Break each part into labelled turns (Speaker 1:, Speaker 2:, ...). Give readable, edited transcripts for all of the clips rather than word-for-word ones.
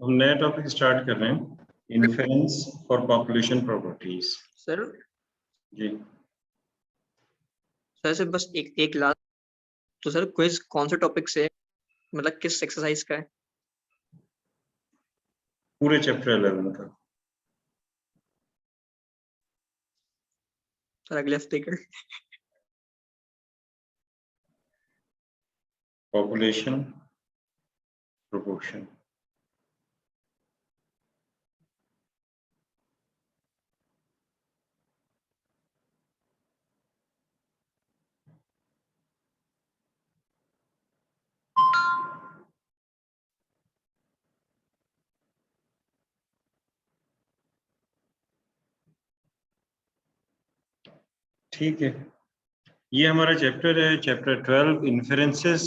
Speaker 1: हम नया topic start कर रहे हैं, inference for population properties.
Speaker 2: Sir
Speaker 1: ji
Speaker 2: sir बस एक लास्ट, तो सर क्विज कौन से टॉपिक से, मतलब किस एक्सरसाइज का है?
Speaker 1: पूरे चैप्टर 11 का।
Speaker 2: सर अगले हफ्ते का।
Speaker 1: Population proportion. ठीक है, ये हमारा चैप्टर है, chapter 12, inferences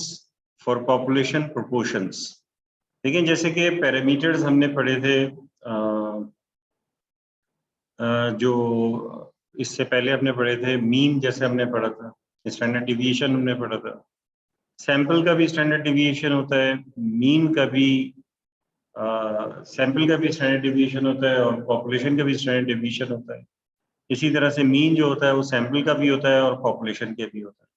Speaker 1: for population proportions. देखिए, जैसे कि पैरामीटर्स हमने पढ़े थे, जो इससे पहले हमने पढ़े थे, मीन जैसे हमने पढ़ा था, स्टैंडर्ड डिविएशन हमने पढ़ा था, सैंपल का भी स्टैंडर्ड डिविएशन होता है, मीन का भी सैंपल का भी स्टैंडर्ड डिविएशन होता है और पॉपुलेशन का भी स्टैंडर्ड डिविएशन होता है। इसी तरह से मीन जो होता है वो सैंपल का भी होता है और पॉपुलेशन के भी होता है।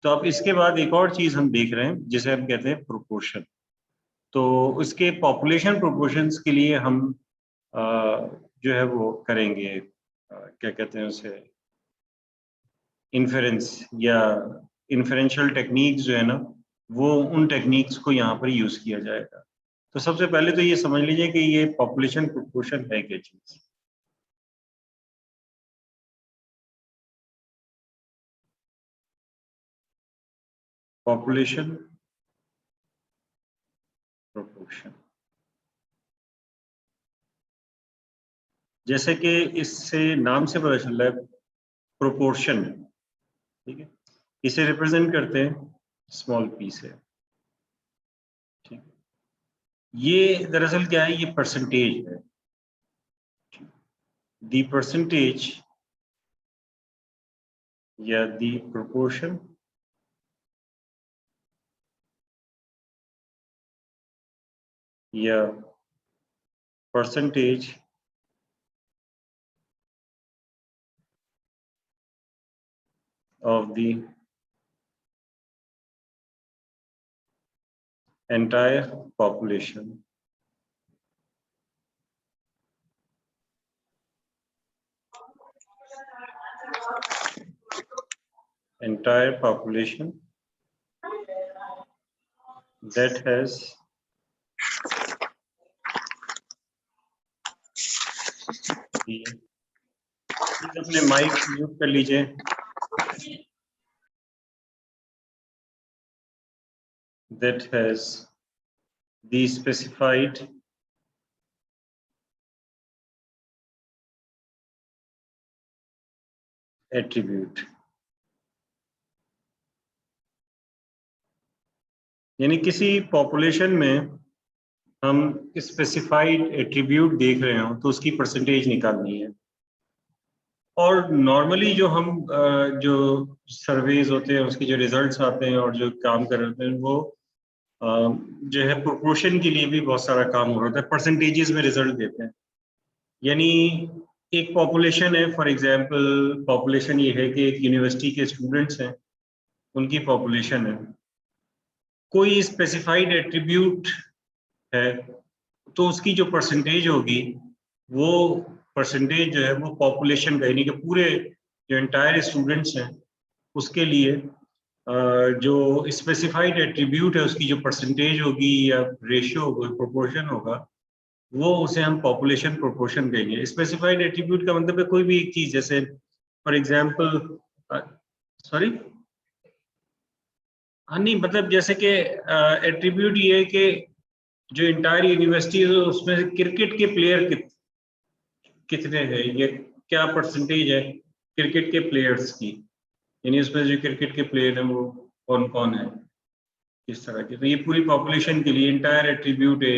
Speaker 1: तो अब इसके बाद एक और चीज हम देख रहे हैं जिसे हम कहते हैं प्रोपोर्शन। तो उसके पॉपुलेशन प्रोपोर्शंस के लिए हम जो है वो करेंगे, क्या कहते हैं उसे, इन्फेरेंस या इन्फेरेंशियल टेक्निक्स जो है ना, वो उन टेक्निक्स को यहाँ पर यूज किया जाएगा। तो सबसे पहले तो ये समझ लीजिए कि ये पॉपुलेशन प्रोपोर्शन है क्या चीज। पॉपुलेशन प्रोपोर्शन, जैसे कि इससे नाम से पता चल रहा है, प्रोपोर्शन, ठीक है, इसे रिप्रेजेंट करते हैं स्मॉल पी से। ठीक, ये दरअसल क्या है, ये परसेंटेज है, दी परसेंटेज या दी प्रोपोर्शन या percentage of the entire population that has the, अपने माइक म्यूट कर लीजिए, that has the specified attribute, यानी किसी पॉपुलेशन में हम स्पेसिफाइड एट्रीब्यूट देख रहे हो तो उसकी परसेंटेज निकालनी है। और नॉर्मली जो हम जो सर्वेज होते हैं उसके जो रिजल्ट्स आते हैं और जो काम कर रहे हैं वो जो है प्रोपोर्शन के लिए भी बहुत सारा काम हो रहा है, परसेंटेजेस में रिजल्ट देते हैं। यानी एक पॉपुलेशन है, फॉर एग्जांपल पॉपुलेशन ये है कि एक यूनिवर्सिटी के स्टूडेंट्स हैं, उनकी पॉपुलेशन है, कोई स्पेसिफाइड एट्रीब्यूट है तो उसकी जो परसेंटेज होगी वो परसेंटेज जो है वो पॉपुलेशन का, यानी कि पूरे जो एंटायर स्टूडेंट्स हैं उसके लिए जो स्पेसिफाइड एट्रीब्यूट है उसकी जो परसेंटेज होगी या रेशियो होगा, प्रोपोर्शन होगा, वो उसे हम पॉपुलेशन प्रोपोर्शन कहेंगे। स्पेसिफाइड एट्रीब्यूट का मतलब है कोई भी एक चीज, जैसे फॉर एग्जांपल, सॉरी, हाँ नहीं, मतलब जैसे कि एट्रीब्यूट ये है कि जो इंटायर यूनिवर्सिटी है उसमें से क्रिकेट के प्लेयर कितने हैं, ये क्या परसेंटेज है क्रिकेट के प्लेयर्स की, यानी उसमें जो क्रिकेट के प्लेयर हैं वो कौन कौन है, इस तरह के। तो ये पूरी पॉपुलेशन के लिए इंटायर एट्रीब्यूट है।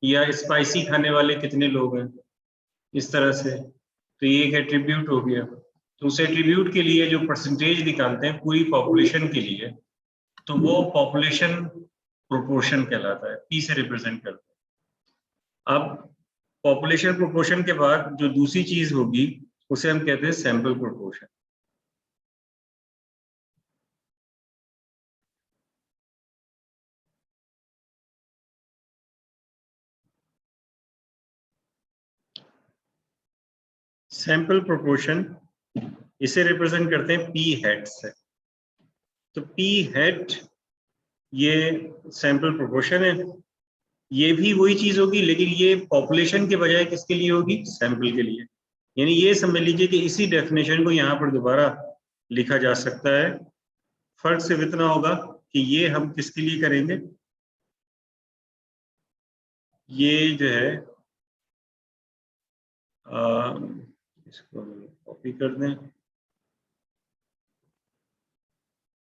Speaker 1: या स्पाइसी खाने वाले कितने लोग हैं, इस तरह से, तो ये एक एट्रीब्यूट हो गया। तो उस एट्रीब्यूट के लिए जो परसेंटेज निकालते हैं पूरी पॉपुलेशन के लिए, तो वो पॉपुलेशन प्रोपोर्शन कहलाता है, पी से रिप्रेजेंट करता है। अब पॉपुलेशन प्रोपोर्शन के बाद जो दूसरी चीज होगी उसे हम कहते हैं सैंपल प्रोपोर्शन। सैंपल प्रोपोर्शन इसे रिप्रेजेंट करते हैं पी हेड से। तो पी हेड ये सैंपल प्रोपोर्शन है, ये भी वही चीज होगी लेकिन ये पॉपुलेशन के बजाय किसके लिए होगी, सैंपल के लिए। यानी ये समझ लीजिए कि इसी डेफिनेशन को यहाँ पर दोबारा लिखा जा सकता है। फर्क सिर्फ इतना होगा कि ये हम किसके लिए करेंगे, ये जो है इसको कॉपी कर दें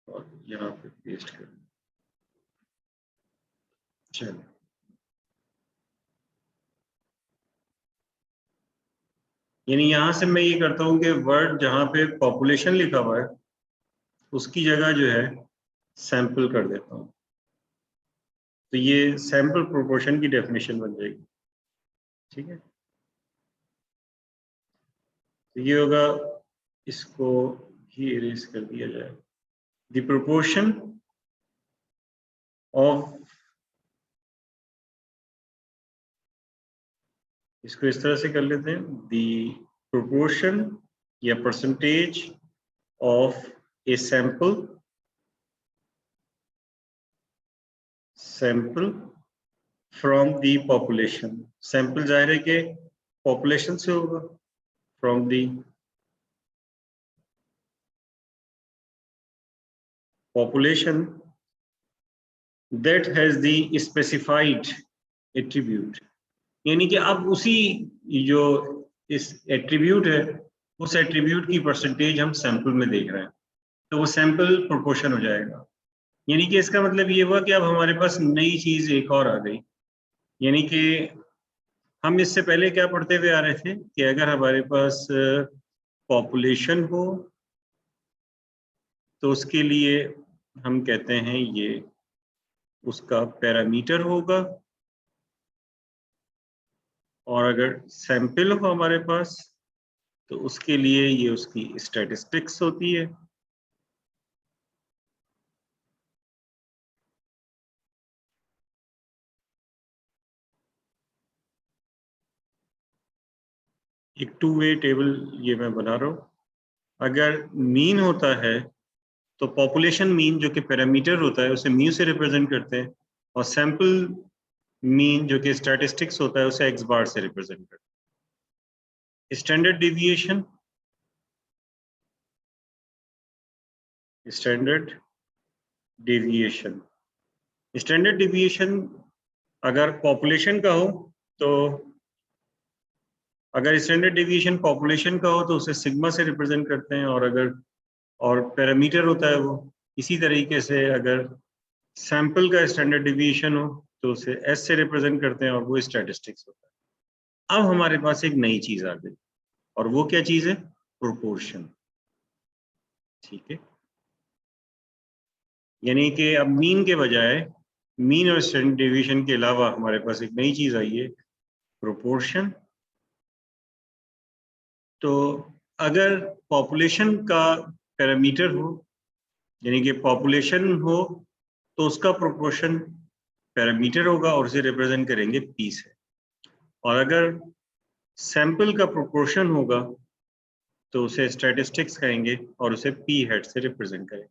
Speaker 1: और यहाँ पे पेस्ट कर दें। चलो यानी यहां से मैं ये करता हूं कि वर्ड जहां पे पॉपुलेशन लिखा हुआ है उसकी जगह जो है सैंपल कर देता हूं, तो ये सैंपल प्रोपोर्शन की डेफिनेशन बन जाएगी। ठीक है, तो ये होगा, इसको ही इरेज कर दिया जाए। द प्रोपोर्शन ऑफ, इसको इस तरह से कर लेते हैं, द प्रोपोर्शन या percentage of a sample from the population. Sample जाहिर है कि पॉपुलेशन से होगा, from the population that has the specified attribute। यानी कि अब उसी जो इस एट्रीब्यूट है उस एट्रीब्यूट की परसेंटेज हम सैंपल में देख रहे हैं, तो वो सैंपल प्रोपोर्शन हो जाएगा। यानी कि इसका मतलब ये हुआ कि अब हमारे पास नई चीज एक और आ गई। यानी कि हम इससे पहले क्या पढ़ते हुए आ रहे थे कि अगर हमारे पास पॉपुलेशन हो तो उसके लिए हम कहते हैं ये उसका पैरामीटर होगा, और अगर सैंपल हो हमारे पास तो उसके लिए ये उसकी स्टैटिस्टिक्स होती है। एक टू वे टेबल ये मैं बना रहा हूं। अगर मीन होता है तो पॉपुलेशन मीन जो कि पैरामीटर होता है उसे म्यू से रिप्रेजेंट करते हैं, और सैंपल मीन जो कि स्टैटिस्टिक्स होता है उसे एक्स बार से रिप्रेजेंट करते हैं। Standard deviation, standard deviation, standard deviation अगर पॉपुलेशन का हो तो, अगर स्टैंडर्ड डेविएशन पॉपुलेशन का हो तो उसे सिग्मा से रिप्रेजेंट करते हैं, और अगर और पैरामीटर होता है वो। इसी तरीके से अगर सैंपल का स्टैंडर्ड डेविएशन हो तो उसे एस से रिप्रेजेंट करते हैं और वो स्टैटिस्टिक्स होता है। अब हमारे पास एक नई चीज आ गई, और वो क्या चीज है, प्रोपोर्शन। ठीक है, यानी कि अब मीन के बजाय, मीन और स्टैंडर्ड डेविएशन के अलावा हमारे पास एक नई चीज आई है, प्रोपोर्शन। तो अगर पॉपुलेशन का पैरामीटर हो, यानी कि पॉपुलेशन हो, तो उसका प्रोपोर्शन पैरामीटर होगा और उसे रिप्रेजेंट करेंगे पी से। और अगर सैंपल का प्रोपोर्शन होगा तो उसे स्टैटिस्टिक्स कहेंगे और उसे पी हेड से रिप्रेजेंट करेंगे।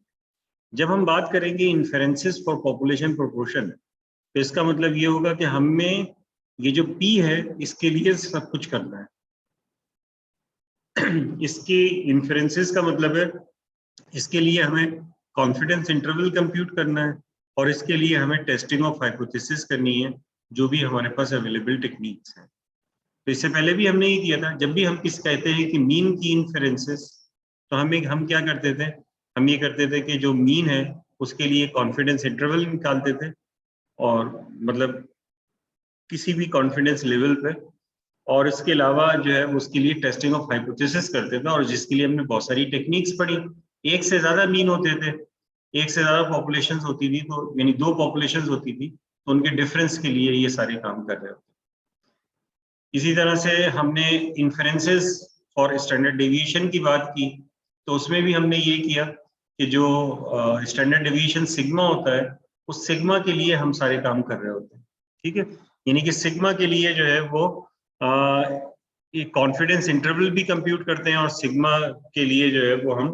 Speaker 1: जब हम बात करेंगे इन्फेरेंसेस फॉर पॉपुलेशन प्रोपोर्शन, तो इसका मतलब ये होगा कि हमें ये जो पी है इसके लिए सब कुछ करना है। इसकी इन्फेरेंसेस का मतलब है इसके लिए हमें कॉन्फिडेंस इंटरवल कंप्यूट करना है, और इसके लिए हमें टेस्टिंग ऑफ हाइपोथेसिस करनी है, जो भी हमारे पास अवेलेबल टेक्निक्स हैं। तो इससे पहले भी हमने ये किया था, जब भी हम किस कहते हैं कि मीन की इन्फेरेंसेस, तो हम क्या करते थे, हम ये करते थे कि जो मीन है उसके लिए कॉन्फिडेंस इंटरवल निकालते थे, और मतलब किसी भी कॉन्फिडेंस लेवल पे, और इसके अलावा जो है उसके लिए टेस्टिंग ऑफ हाइपोथेसिस करते थे, और जिसके लिए हमने बहुत सारी टेक्निक्स पढ़ी। एक से ज्यादा मीन होते थे, एक से ज्यादा पॉपुलेशंस होती थी, तो यानी दो पॉपुलेशंस होती थी, तो उनके डिफरेंस के लिए ये सारे काम कर रहे होते। इसी तरह से हमने इन्फरेंसेस फॉर स्टैंडर्ड डेविएशन की बात की, तो उसमें भी हमने ये किया कि जो स्टैंडर्ड डेविएशन सिग्मा होता है, उस सिग्मा के लिए हम सारे काम कर रहे होते हैं, ठीक है। यानी कि सिग्मा के लिए जो है वो कॉन्फिडेंस इंटरवल भी कंप्यूट करते हैं और सिग्मा के लिए जो है वो हम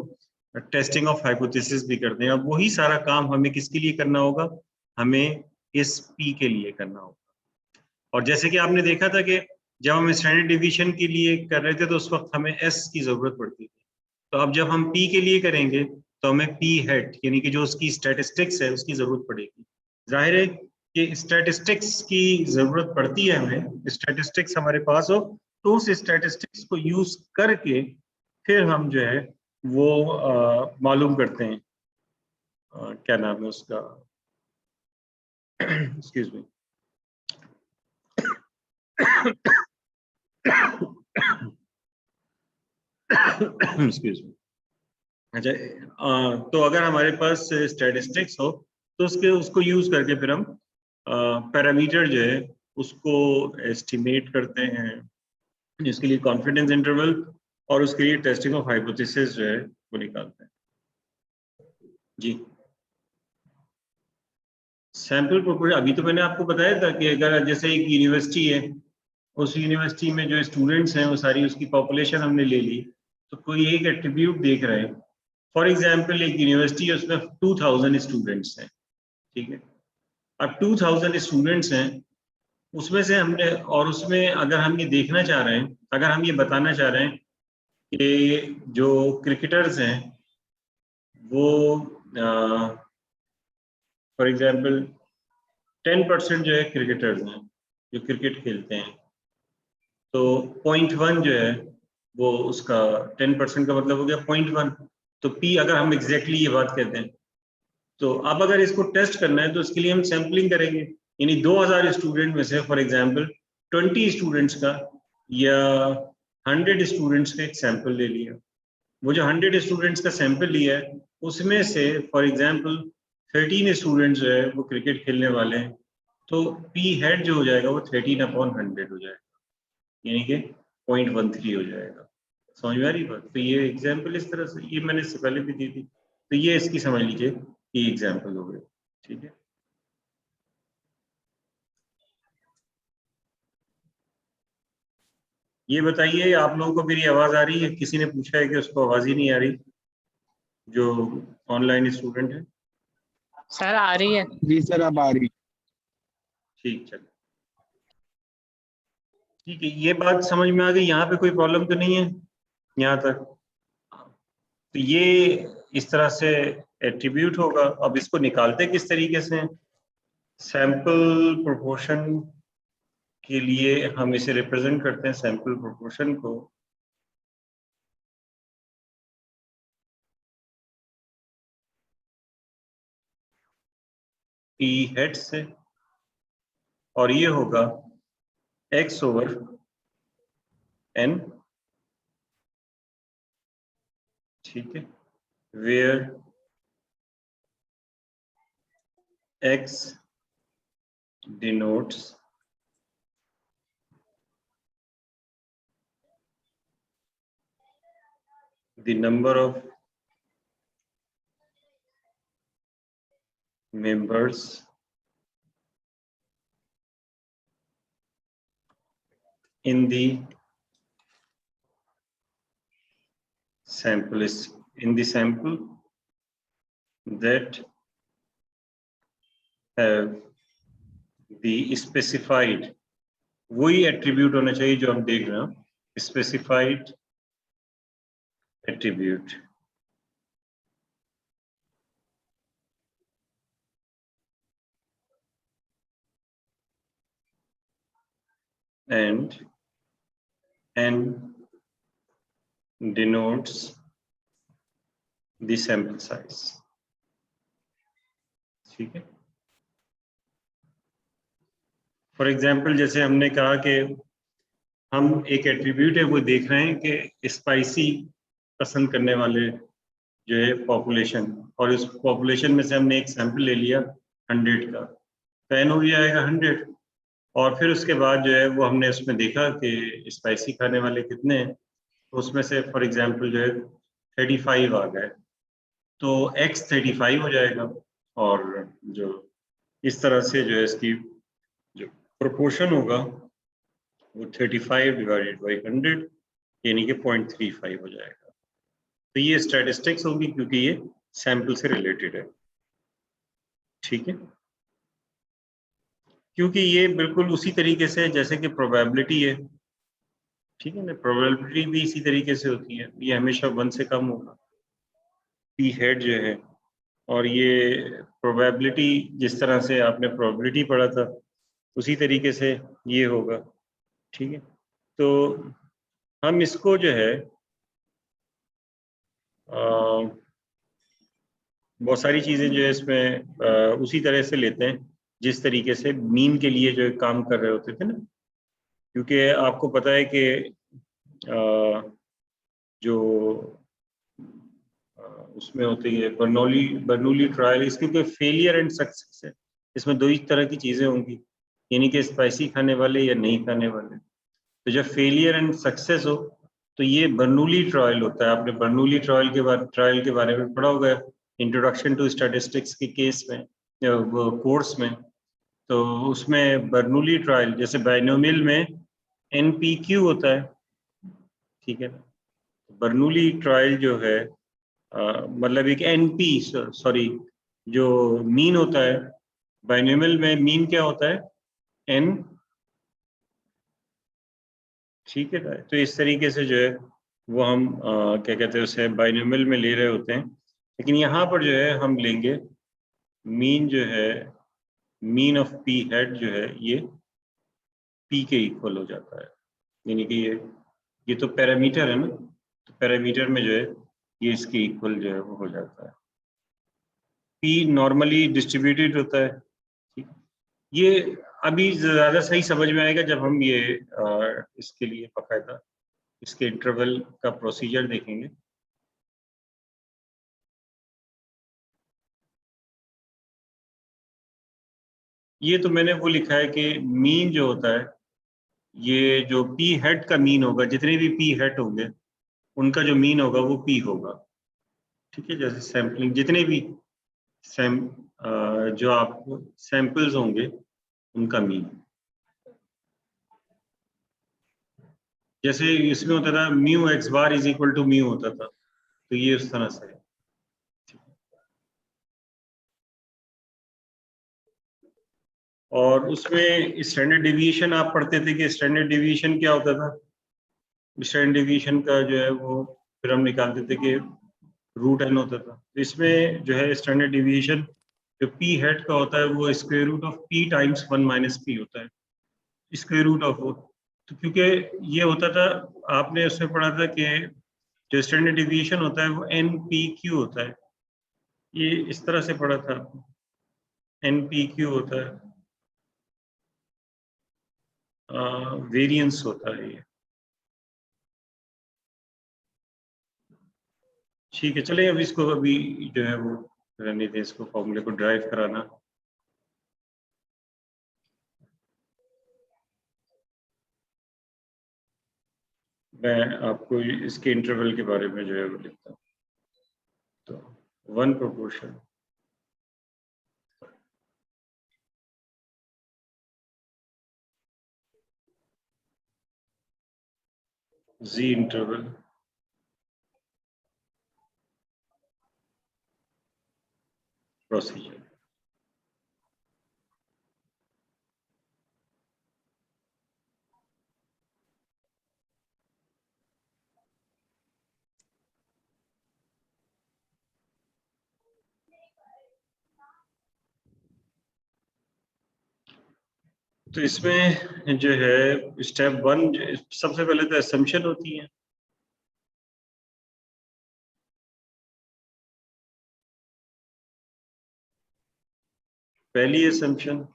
Speaker 1: टेस्टिंग ऑफ हाइपोथेसिस भी करते हैं। अब वही सारा काम हमें किसके लिए करना होगा, हमें इस पी के लिए करना होगा। और जैसे कि आपने देखा था कि जब हम स्टैंडर्ड डिवीजन के लिए कर रहे थे तो उस वक्त हमें एस की जरूरत पड़ती थी, तो अब जब हम पी के लिए करेंगे तो हमें पी हेड यानी कि जो उसकी स्टैटिस्टिक्स है उसकी जरूरत पड़ेगी। जाहिर है कि स्टैटिस्टिक्स की जरूरत पड़ती है, हमें स्टैटिस्टिक्स हमारे पास हो तो उस स्टैटिस्टिक्स को यूज करके फिर हम जो है वो मालूम करते हैं क्या नाम है उसका एक्सक्यूज मी एक्सक्यूज मी। अच्छा, तो अगर हमारे पास स्टैटिस्टिक्स हो तो उसको यूज करके फिर हम पैरामीटर जो है उसको एस्टिमेट करते हैं, जिसके लिए कॉन्फिडेंस इंटरवल और उसके लिए टेस्टिंग ऑफ हाइपोथेसिस जो है वो निकालते हैं। जी, सैंपल प्रोपोर्शन अभी तो मैंने आपको बताया था कि अगर जैसे एक यूनिवर्सिटी है, उस यूनिवर्सिटी में जो स्टूडेंट्स हैं वो सारी उसकी पॉपुलेशन हमने ले ली, तो कोई एक एट्रीब्यूट देख रहे हैं। फॉर एग्जांपल एक यूनिवर्सिटी है, उसमें 2000 स्टूडेंट्स हैं, ठीक है। अब 2000 स्टूडेंट्स हैं, उसमें से हमने, और उसमें अगर हम ये देखना चाह रहे हैं, अगर हम ये बताना चाह रहे हैं कि जो क्रिकेटर्स हैं वो फॉर एग्जांपल 10% जो है क्रिकेटर्स हैं जो क्रिकेट खेलते हैं, तो 0.1 जो है वो उसका 10% का मतलब हो गया 0.1। तो पी अगर हम एग्जैक्टली ये बात कहते हैं, तो अब अगर इसको टेस्ट करना है तो इसके लिए हम सैम्पलिंग करेंगे, यानी 2000 स्टूडेंट में से फॉर एग्जांपल 20 स्टूडेंट्स का या 100 स्टूडेंट्स का एक सैंपल ले लिया। वो जो 100 स्टूडेंट्स का सैंपल लिया है उसमें से फॉर एग्जांपल 13 स्टूडेंट्स जो है वो क्रिकेट खेलने वाले हैं, तो पी हेड जो हो जाएगा वो 13/100 हो जाएगा, यानी कि 0.13 हो जाएगा। समझ में आ रही बात? तो ये एग्जाम्पल इस तरह से, ये मैंने इससे पहले भी दी थी, तो ये इसकी समझ लीजिए कि एग्जाम्पल हो गए, ठीक है। ये बताइए आप लोगों को मेरी आवाज आ रही है? किसी ने पूछा है कि उसको आवाज ही नहीं आ रही, जो ऑनलाइन स्टूडेंट है?
Speaker 3: सर आ रही है।
Speaker 4: जी सर, अब आ रही।
Speaker 1: ठीक, चलिए ठीक है, ये बात समझ में आ गई। यहाँ पे कोई प्रॉब्लम तो नहीं है यहाँ तक? तो ये इस तरह से एट्रीब्यूट होगा। अब इसको निकालते किस तरीके से? सैंपल प्रोपोर्शन के लिए हम इसे रिप्रेजेंट करते हैं, सैंपल प्रोपोर्शन को पी हेड से, और ये होगा x/n, ठीक है, where x denotes the number of members in the sample that have the specified, वही एट्रीब्यूट होना चाहिए जो हम देख रहे हैं, specified attribute. and n denotes the sample size, ठीक है। फॉर एग्जाम्पल जैसे हमने कहा कि हम एक एट्रीब्यूट है वो देख रहे हैं कि स्पाइसी पसंद करने वाले जो है पॉपुलेशन, और इस पॉपुलेशन में से हमने एक सैंपल ले लिया 100 का, तो n हो जाएगा 100। और फिर उसके बाद जो है वो हमने उसमें देखा कि स्पाइसी खाने वाले कितने हैं, तो उसमें से फॉर एग्जांपल जो है 35 आ गए, तो x 35 हो जाएगा, और जो इस तरह से जो है इसकी जो प्रोपोर्शन होगा वो 35 डिवाइडेड बाई 100 यानी कि 0.35 हो जाएगा। तो ये स्टैटिस्टिक्स होगी क्योंकि ये सैंपल से रिलेटेड है, ठीक है, क्योंकि ये बिल्कुल उसी तरीके से जैसे कि प्रोबेबिलिटी है, ठीक है ना, प्रोबेबिलिटी भी इसी तरीके से होती है, ये हमेशा 1 से कम होगा पी हेड जो है, और ये प्रोबेबिलिटी जिस तरह से आपने प्रोबेबिलिटी पढ़ा था उसी तरीके से ये होगा, ठीक है। तो हम इसको जो है बहुत सारी चीज़ें जो है इसमें उसी तरह से लेते हैं जिस तरीके से मीन के लिए जो काम कर रहे होते थे ना, क्योंकि आपको पता है कि जो उसमें होती है बर्नौली ट्रायल, इसकी कोई फेलियर एंड सक्सेस है, इसमें दो ही तरह की चीज़ें होंगी, यानी कि स्पाइसी खाने वाले या नहीं खाने वाले। तो जब फेलियर एंड सक्सेस हो तो ये बर्नौली ट्रायल होता है। आपने बर्नौली ट्रायल के बारे में पढ़ा होगा इंट्रोडक्शन टू स्टैटिस्टिक्स के केस में, कोर्स में। तो उसमें बर्नौली ट्रायल जैसे बाइनोमियल में NPQ होता है, ठीक है ना। बर्नौली ट्रायल जो है मतलब एक NP, सॉरी, जो मीन होता है बाइनोमियल में, मीन क्या होता है N, ठीक है ना। तो इस तरीके से जो है वो हम क्या कहते हैं उसे बाइनोमियल में ले रहे होते हैं, लेकिन यहाँ पर जो है हम लेंगे मीन जो है, मीन ऑफ पी हेड जो है ये पी के इक्वल हो जाता है, यानी कि ये तो पैरामीटर है ना, तो पैरामीटर में जो है ये इसके इक्वल जो है वो हो जाता है। पी नॉर्मली डिस्ट्रीब्यूटेड होता है, ठीक। ये अभी ज़्यादा सही समझ में आएगा जब हम ये इसके लिए बाकायदा इसके इंटरवल का प्रोसीजर देखेंगे। ये तो मैंने वो लिखा है कि मीन जो होता है, ये जो पी हेड का मीन होगा, जितने भी पी हेड होंगे उनका जो मीन होगा वो पी होगा, ठीक है। जैसे सैम्पलिंग जितने भी जो आपको सैंपल्स होंगे उनका मीन, जैसे इसमें होता था mu x bar is equal to mu होता था, तो ये उस तरह से है। और उसमें स्टैंडर्ड डिवीएशन आप पढ़ते थे कि स्टैंडर्ड डिवीएशन क्या होता था। स्टैंडर्ड डिवीएशन का जो है वो फिर हम निकालते थे कि रूट एन होता था। तो इसमें जो है स्टैंडर्ड डिवीएशन जो पी हेड का होता है वो square root of P times 1 minus P होता है, स्क्वायर रूट ऑफ वो। तो क्योंकि ये होता था, आपने उसमें पढ़ा था कि जो स्टैंडर्ड डिवीएशन होता है वो NPQ होता है, ये इस तरह से पढ़ा था, NPQ होता है, वेरिएंस होता है ये, ठीक है। चलिए अब इसको अभी जो है वो रहने दें, इसको फॉर्मूले को ड्राइव कराना। मैं आपको इसके इंटरवल के बारे में जो है वो लिखता हूँ। तो 1 प्रोपोर्शन Z इंटरवल प्रोसीजर। तो इसमें जो है स्टेप 1 सबसे पहले तो असम्पशन होती है। पहली असम्पशन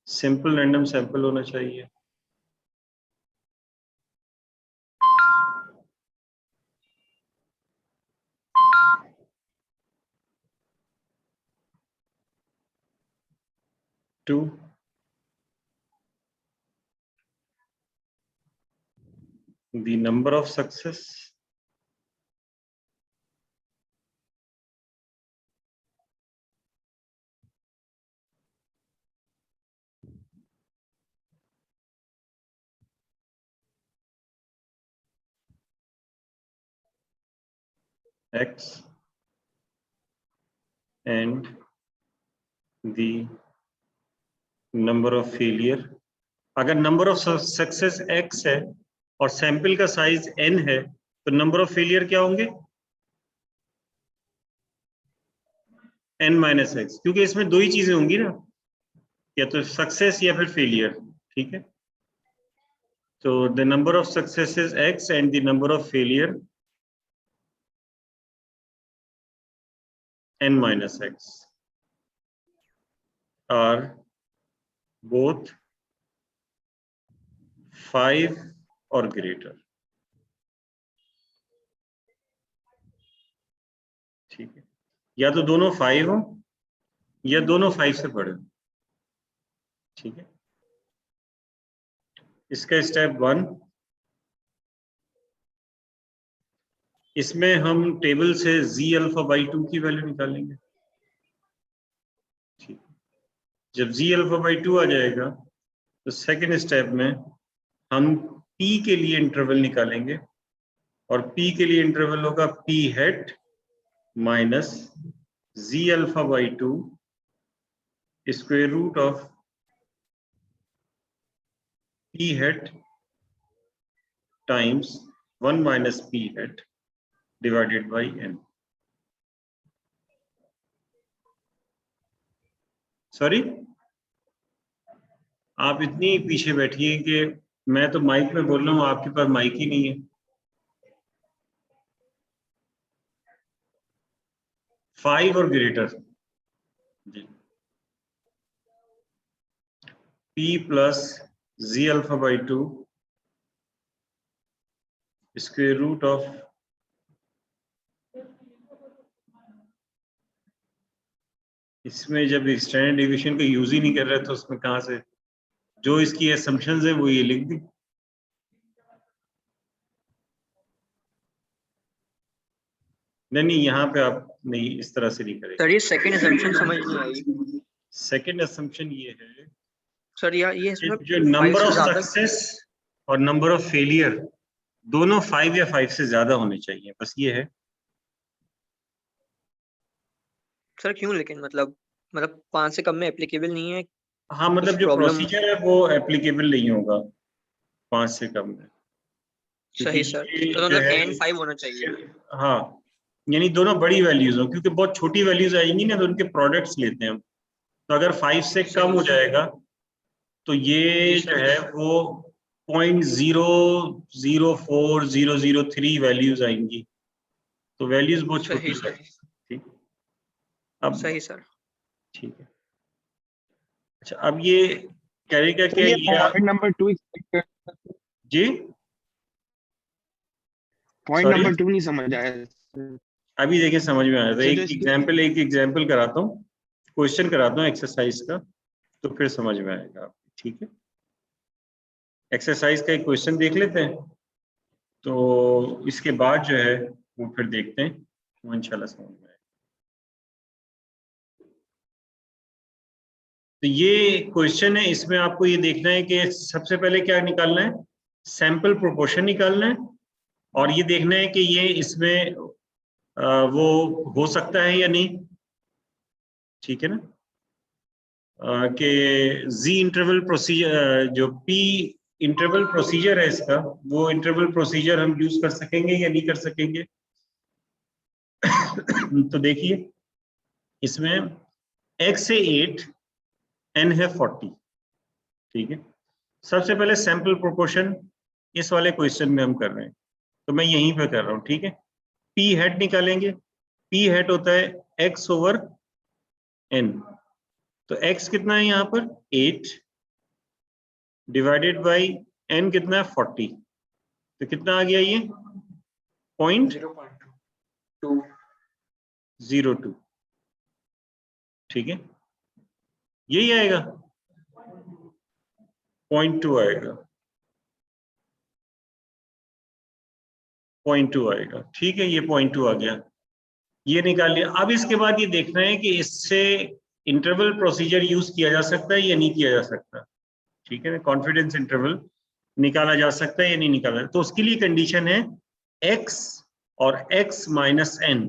Speaker 1: सिंपल रैंडम सैंपल होना चाहिए। Two, the number of success x and the number of failure. अगर नंबर ऑफ सक्सेस x है और सैंपल का साइज n है तो नंबर ऑफ फेलियर क्या होंगे? n माइनस एक्स, क्योंकि इसमें दो ही चीजें होंगी ना, या तो सक्सेस या फिर फेलियर. ठीक है, तो the number of successes x and the number of failure n minus x are both 5 or greater. ठीक है, या तो दोनों 5 हो या दोनों 5 से बड़े. ठीक है, इसका स्टेप 1, इसमें हम टेबल से z अल्फा बाई 2 की वैल्यू निकालेंगे. ठीक, जब z अल्फा बाई 2 आ जाएगा तो सेकेंड स्टेप में हम p के लिए इंटरवल निकालेंगे और p के लिए इंटरवल होगा p hat minus z alpha by 2 square root of p hat times 1 minus p hat divided by n. Sorry, आप इतनी पीछे बैठिए कि मैं तो माइक में बोल रहा हूँ, आपके पास माइक ही नहीं है. 5 और ग्रेटर जी, p plus z alpha by 2 square root of इसमें जब स्टैंडर्ड डिवीजन का यूज ही नहीं कर रहे तो उसमें कहां से, जो इसकी असम्पशंस है वो ये लिख दी. नहीं, यहाँ पे आप नहीं, इस तरह से नहीं करेंगे.
Speaker 2: सर ये सेकंड असम्पशन समझ नहीं आई.
Speaker 1: सेकंड असम्पशन ये है
Speaker 2: सर ये
Speaker 1: कि
Speaker 2: इसमें
Speaker 1: जो
Speaker 2: 5
Speaker 1: नंबर
Speaker 2: से
Speaker 1: ऑफ
Speaker 2: ज्यादा.
Speaker 1: सक्सेस और नंबर ऑफ फेलियर दोनों 5 या 5 से ज्यादा होने चाहिए, बस ये है.
Speaker 2: सर क्यों, लेकिन मतलब 5 से कम में एप्लीकेबल नहीं है.
Speaker 1: हाँ, मतलब जो
Speaker 2: प्रॉब्लम.
Speaker 1: प्रोसीजर है वो एप्लीकेबल नहीं होगा 5 से कम में, क्योंकि
Speaker 2: सही सर,
Speaker 1: ये
Speaker 2: तो
Speaker 1: जो
Speaker 2: मतलब
Speaker 1: है,
Speaker 2: n 5 होना चाहिए.
Speaker 1: हाँ, यानी दोनों बड़ी वैल्यूज हो, क्योंकि बहुत छोटी वैल्यूज आएंगी ना तो उनके प्रोडक्ट्स लेते हैं हम. तो अगर 5 से कम हो जाएगा तो ये जो है वो 0.004003 वैल्यूज आएंगी, तो वैल्यूज बहुत छोटी
Speaker 2: सही
Speaker 1: है. ठीक, अब
Speaker 2: सही सर.
Speaker 1: ठीक है. अच्छा, अब ये करेगा क्या
Speaker 4: चलिए
Speaker 1: ये
Speaker 4: पॉइंट नंबर 2
Speaker 1: जी,
Speaker 4: पॉइंट
Speaker 1: सॉरी,
Speaker 4: नंबर 2 नहीं समझ आया.
Speaker 1: अभी देखिए समझ में आया था.
Speaker 4: सर, जो
Speaker 1: एक एग्जाम्पल कराता हूँ, क्वेश्चन कराता हूँ एक्सरसाइज का, तो फिर समझ में आएगा आपको. ठीक है, एक्सरसाइज का एक क्वेश्चन देख लेते हैं, तो इसके बाद जो है वो फिर देखते हैं, वो इंशाल्लाह समझ में आएगा. तो ये क्वेश्चन है, इसमें आपको ये देखना है कि सबसे पहले क्या निकालना है, सैंपल प्रोपोर्शन निकालना है, और ये देखना है कि ये इसमें वो हो सकता है या नहीं. ठीक है ना, कि जी इंटरवल प्रोसीजर, जो पी इंटरवल प्रोसीजर है इसका, वो इंटरवल प्रोसीजर हम यूज कर सकेंगे या नहीं कर सकेंगे. तो देखिए, इसमें x से 8, n है 40. ठीक है, सबसे पहले सैंपल प्रोपोर्शन इस वाले क्वेश्चन में हम कर रहे हैं, तो मैं यहीं पे कर रहा हूँ. ठीक है, p हेड निकालेंगे. p हेड होता है x ओवर n, तो x कितना है यहाँ पर 8 डिवाइडेड बाई n कितना है 40, तो कितना आ गया ये 0.02. ठीक है, यही आएगा 0.2 आएगा. 0.2 आएगा। ठीक है, ये 0.2 आ गया, ये निकाल लिया। अब इसके बाद ये देखना है कि इससे इंटरवल प्रोसीजर यूज किया जा सकता है या नहीं किया जा सकता। ठीक है ना, कॉन्फिडेंस इंटरवल निकाला जा सकता है या नहीं निकाला। तो उसके लिए कंडीशन है x और x माइनस n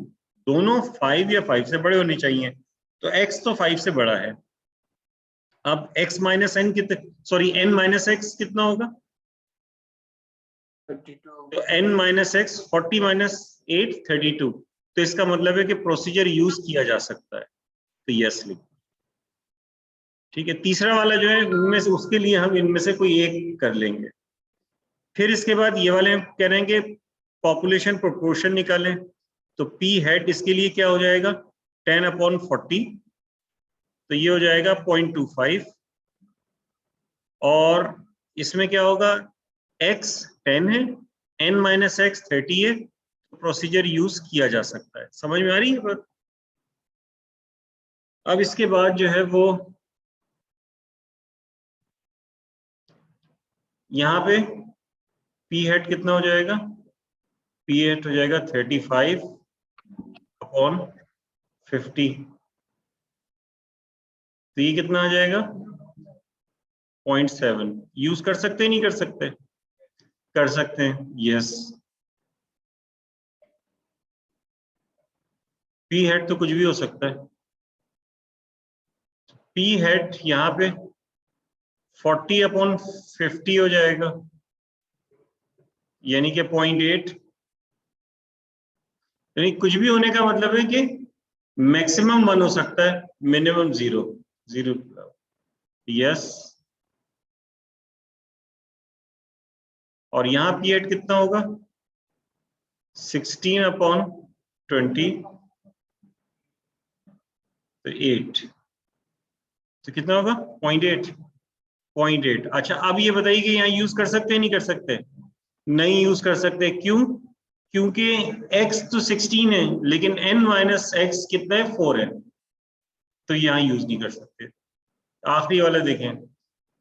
Speaker 1: दोनों 5 या 5 से बड़े होने चाहिए। तो x तो 5 से बड़ा है। अब x माइनस n कितने, सॉरी n माइनस x कितना होगा?
Speaker 2: 32
Speaker 1: तो n माइनस x 40 माइनस 8 32। तो इसका मतलब है कि प्रोसीजर यूज किया जा सकता है। तो यस लिख। ठीक है, तीसरा वाला जो है इनमें से, उसके लिए हम इनमें से कोई एक कर लेंगे। फिर इसके बाद ये वाले कह रहे हैं कि पॉपुलेशन प्रोपोर्शन निकालें। तो p हेड इसके लिए क्या हो जाएगा? 10/40। तो ये हो जाएगा 0.25। और इसमें क्या होगा? x 10 है, n माइनस एक्स 30 है। तो प्रोसीजर यूज किया जा सकता है। समझ में आ रही है बात? अब इसके बाद जो है वो यहाँ पे p हेड कितना हो जाएगा? p हेड हो जाएगा 35/50। तो ये कितना आ जाएगा? 0.7। यूज कर सकते हैं नहीं कर सकते? कर सकते हैं, यस। p हेड तो कुछ भी हो सकता है। p हेड यहाँ पे 40/50 हो जाएगा, यानी कि 0.8। यानी कुछ भी होने का मतलब है कि मैक्सिमम 1 हो सकता है, मिनिमम 0। यस। और यहाँ पी हेड कितना होगा? 16/20। तो 8। तो कितना होगा? 0.8। अच्छा, अब ये बताइए कि यहाँ यूज कर सकते हैं नहीं कर सकते? नहीं यूज कर सकते। क्यों? क्योंकि x तो 16 है, लेकिन n माइनस एक्स कितना है? 4 है। तो यहाँ यूज नहीं कर सकते। आखिरी वाला देखें,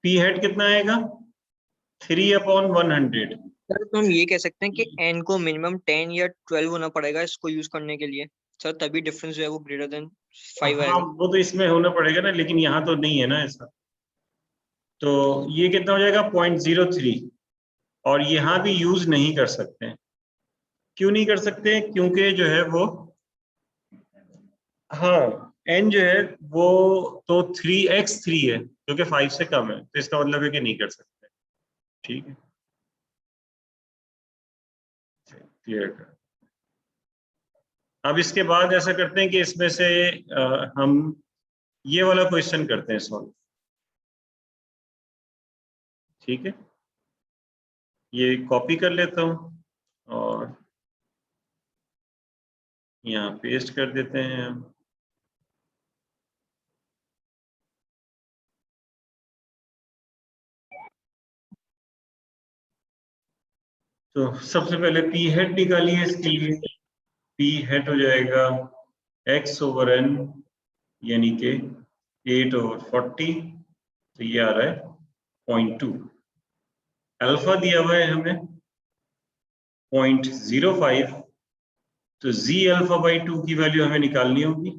Speaker 1: p हेड कितना आएगा? 3/100।
Speaker 2: सर तो हम ये कह सकते हैं कि n को मिनिमम 10 या 12 होना पड़ेगा इसको यूज करने के लिए सर, तभी डिफरेंस जो है वो ग्रेटर देन 5
Speaker 1: हाँ,
Speaker 2: आएगा।
Speaker 1: वो तो इसमें होना पड़ेगा ना, लेकिन यहाँ तो नहीं है ना ऐसा। तो ये कितना हो जाएगा? 0.03। और यहाँ भी यूज नहीं कर सकते हैं। क्यों नहीं कर सकते? क्योंकि जो है वो, हाँ, n जो है वो तो 3x3 है, जो कि 5 से कम है। तो इसका मतलब है कि नहीं कर सकते। ठीक है, क्लियर कर। अब इसके बाद ऐसा करते हैं कि इसमें से हम ये वाला क्वेश्चन करते हैं सॉल्व। ठीक है, ये कॉपी कर लेता हूँ और यहाँ पेस्ट कर देते हैं हम। तो सबसे पहले p हेड निकालिए इसके लिए। p हेड हो जाएगा x/n, यानी कि 8/40। तो ये आ रहा है 0.2। अल्फा दिया हुआ है हमें 0.05। तो z अल्फा बाई 2 की वैल्यू हमें निकालनी होगी,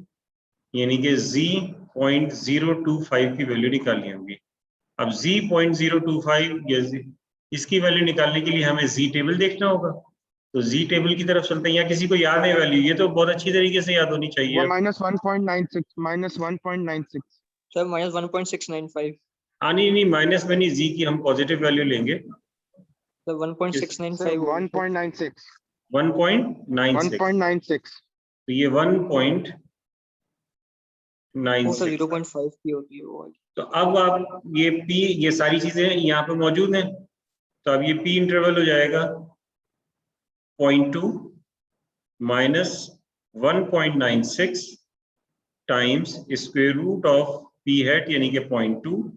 Speaker 1: यानी कि z 0.025 की वैल्यू निकालनी होगी। अब z 0.025 या इसकी वैल्यू निकालने के लिए हमें z टेबल देखना होगा। तो z टेबल की तरफ चलते हैं। या किसी को याद है वैल्यू? ये तो बहुत अच्छी तरीके से याद होनी चाहिए।
Speaker 4: -1.96
Speaker 2: सर -1.695।
Speaker 1: हाँ, नहीं माइनस में नहीं, z की हम पॉजिटिव वैल्यू लेंगे।
Speaker 2: सर 1.695
Speaker 4: 1.96
Speaker 1: 1.96। तो ये 1.96।
Speaker 2: 0.5 की होती है वो।
Speaker 1: तो अब आप ये p, ये सारी चीजें यहाँ पे मौजूद हैं। तो अब ये p इंटरवल हो जाएगा 0.2 minus 1.96 times square root of p hat, यानी कि 0.2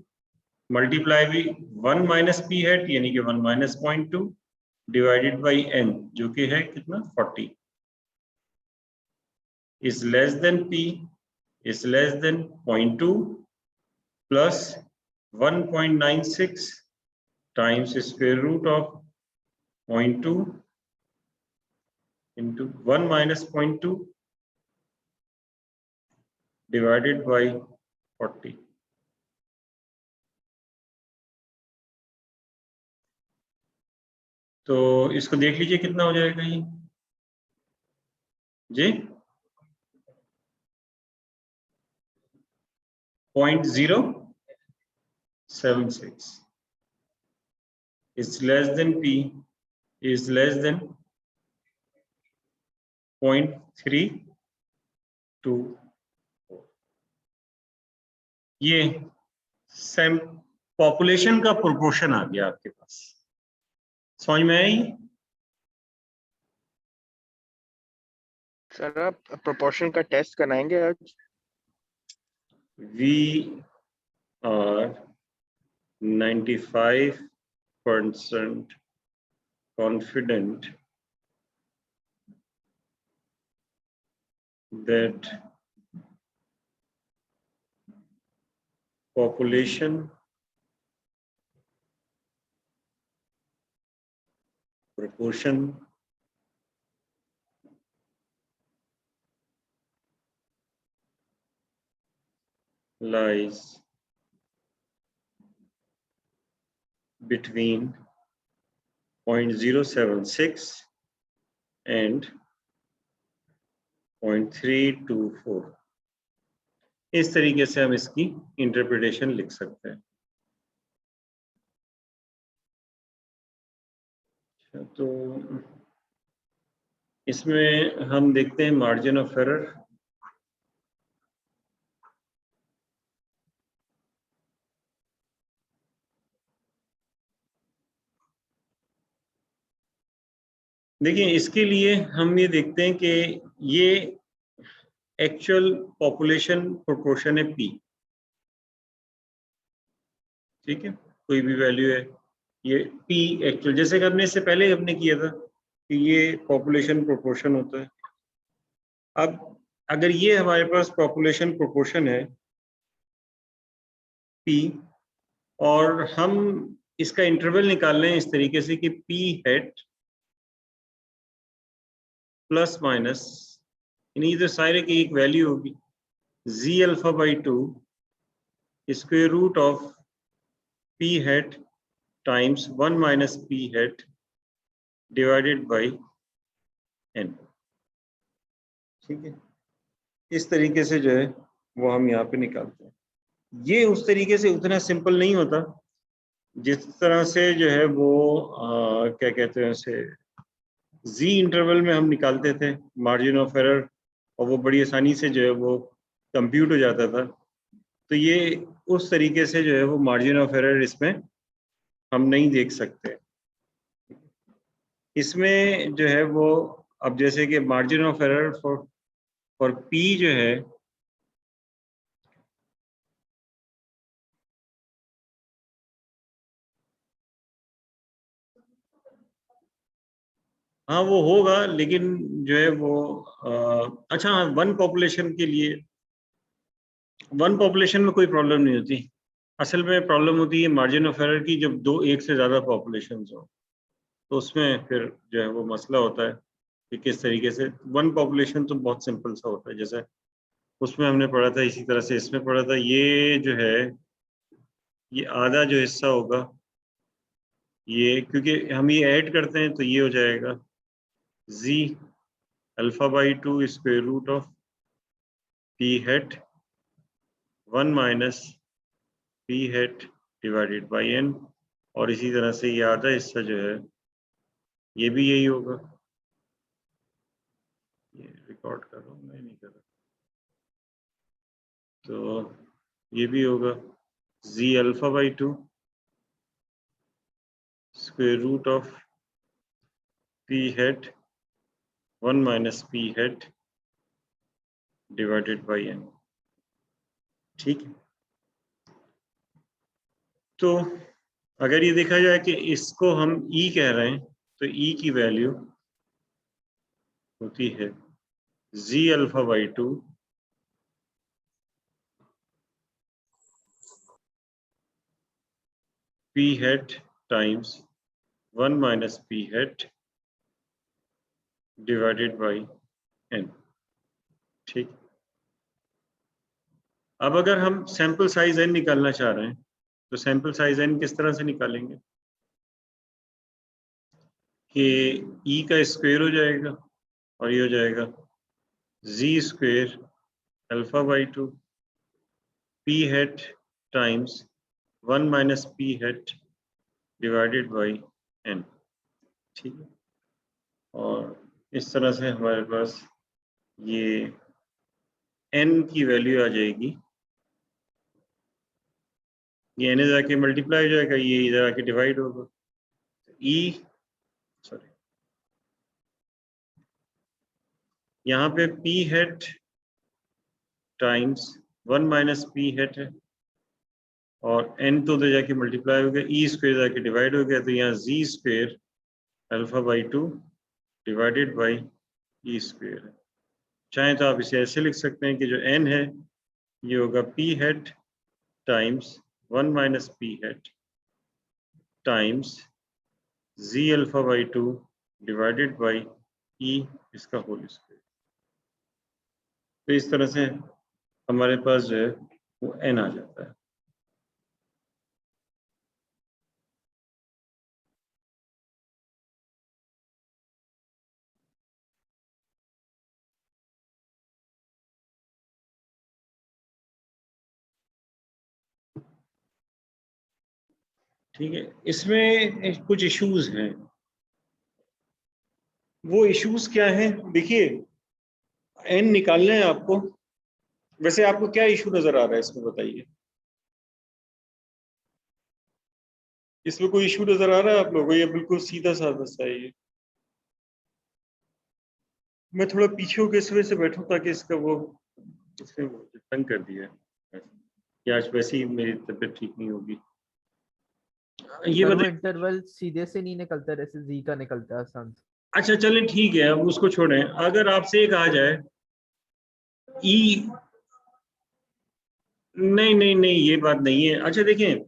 Speaker 1: multiply by 1 minus p hat, यानी कि 1 माइनस 0.2 डिवाइडेड बाई n, जो कि है कितना? 40 is less than p is less than 0.2 plus 1.96 times square root of 0.2 into 1 minus 0.2 divided by 40. तो इसको देख लीजिए कितना हो जाएगा ये जी 0.076 is less than P is less than 0.32. ये सैम पॉपुलेशन का प्रोपोर्शन आ गया आपके पास, समझ में आई?
Speaker 4: सर आप प्रोपोर्शन का टेस्ट कराएंगे आज?
Speaker 1: We are 95% confident that population proportion lies between 0.076 and 0.324. इस तरीके से हम इसकी इंटरप्रिटेशन लिख सकते हैं। तो इसमें हम देखते हैं मार्जिन ऑफ एरर। देखिए इसके लिए हम ये देखते हैं कि ये एक्चुअल पॉपुलेशन प्रोपोर्शन है P, ठीक है, कोई भी वैल्यू है, ये P एक्चुअल, जैसे कि हमने इससे पहले हमने किया था कि ये पॉपुलेशन प्रोपोर्शन होता है। अब अगर ये हमारे पास पॉपुलेशन प्रोपोर्शन है P और हम इसका इंटरवल निकाल लें इस तरीके से कि P हेड प्लस माइनस इधर सारे की एक वैल्यू होगी Z alpha by 2 square root of P hat times 1 minus P hat divided by n, ठीक है। इस तरीके से जो है वो हम यहाँ पे निकालते हैं। ये उस तरीके से उतना सिंपल नहीं होता जिस तरह से जो है वो क्या कहते हैं उसे Z इंटरवल में हम निकालते थे मार्जिन ऑफ एरर, और वो बड़ी आसानी से जो है वो कंप्यूट हो जाता था। तो ये उस तरीके से जो है वो मार्जिन ऑफ एरर इसमें हम नहीं देख सकते। इसमें जो है वो अब जैसे कि margin of error for P जो है हाँ वो होगा, लेकिन जो है वो अच्छा हाँ, वन पॉपुलेशन के लिए वन पॉपुलेशन में कोई प्रॉब्लम नहीं होती। असल में प्रॉब्लम होती है मार्जिन ऑफ एरर की जब दो एक से ज़्यादा पॉपुलेशन हो, तो उसमें फिर जो है वो मसला होता है कि किस तरीके से। वन पॉपुलेशन तो बहुत सिंपल सा होता है, जैसे उसमें हमने पढ़ा था, इसी तरह से इसमें पढ़ा था। ये जो है ये आधा जो हिस्सा होगा ये, क्योंकि हम ये ऐड करते हैं तो ये हो जाएगा Z alpha by 2 square root of P hat 1 minus P hat divided by n, और इसी तरह से ये आधा हिस्सा जो है ये भी यही होगा। ये रिकॉर्ड कर रहा हूँ, मैं नहीं कर रहा। तो ये भी होगा Z alpha by 2 square root of P hat 1 minus P hat divided by n, ठीक है। तो अगर ये देखा जाए कि इसको हम E कह रहे हैं तो E की वैल्यू होती है Z alpha by 2 P hat times 1 minus P hat divided by n। ठीक, अब अगर हम सैंपल साइज n निकालना चाह रहे हैं तो सैंपल साइज n किस तरह से निकालेंगे कि e का स्क्वायर हो जाएगा और ये हो जाएगा z square alpha by 2 p hat times 1 minus p hat divided by n। ठीक है, और इस तरह से हमारे पास ये n की वैल्यू आ जाएगी, ये n जाके मल्टीप्लाई हो जाएगा, ये इधर आके डिवाइड होगा, सॉरी यहाँ पे p hat times 1 minus p hat है और n तो उधर जाके मल्टीप्लाई हो गया, e स्क्वायर जाके डिवाइड हो गया, तो यहाँ z square alpha by 2 divided by e square है। चाहे तो आप इसे ऐसे लिख सकते हैं कि जो n है ये होगा p hat times 1 minus p hat times z alpha by 2 divided by e इसका होल स्क्वायर। तो इस तरह से हमारे पास जो है वो n आ जाता है। ठीक है, इसमें कुछ इश्यूज हैं। वो इश्यूज क्या हैं? देखिए, n निकालना है आपको। वैसे आपको क्या इशू नजर आ रहा है इसमें, बताइए। इसमें कोई इशू नजर आ रहा है आप लोगों को? ये बिल्कुल सीधा साधा सा है ये। मैं थोड़ा पीछे होकर इस वजह से बैठूं ताकि इसका वो इसने तंग कर दिया है। या आज वैसे ही मेरी तबीयत ठीक नहीं होगी। ये
Speaker 5: सर वो
Speaker 1: बताइए।
Speaker 5: इंटरवल सीधे से नहीं निकलता, जैसे जी का निकलता है आसान से।
Speaker 1: अच्छा चलें, ठीक है, अब उसको छोड़ें। अगर आपसे ये कहा जाए ई, नहीं नहीं नहीं, ये बात नहीं है। अच्छा देखें,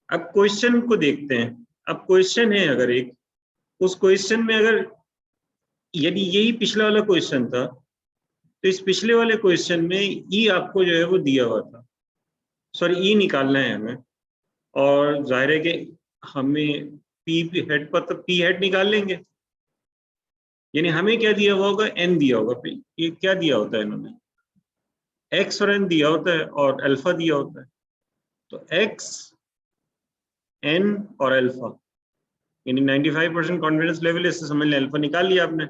Speaker 1: अब क्वेश्चन को देखते हैं। अब क्वेश्चन है, अगर एक उस क्वेश्चन में अगर यदि यही पिछला वाला क्वेश्चन था तो इस पिछले वाले क्वेश्चन में ई आपको जो है वो दिया हुआ था, सॉरी ई निकालना है हमें, और जाहिर है कि हमें पी हेड पर तो पी हेड निकाल लेंगे। यानी हमें क्या दिया हुआ होगा? एन दिया होगा। ये क्या दिया होता है इन्होंने? एक्स और एन दिया होता है और अल्फा दिया होता है। तो एक्स, एन और अल्फा, यानी 95% कॉन्फिडेंस लेवल, इससे समझ लें अल्फा निकाल लिया आपने।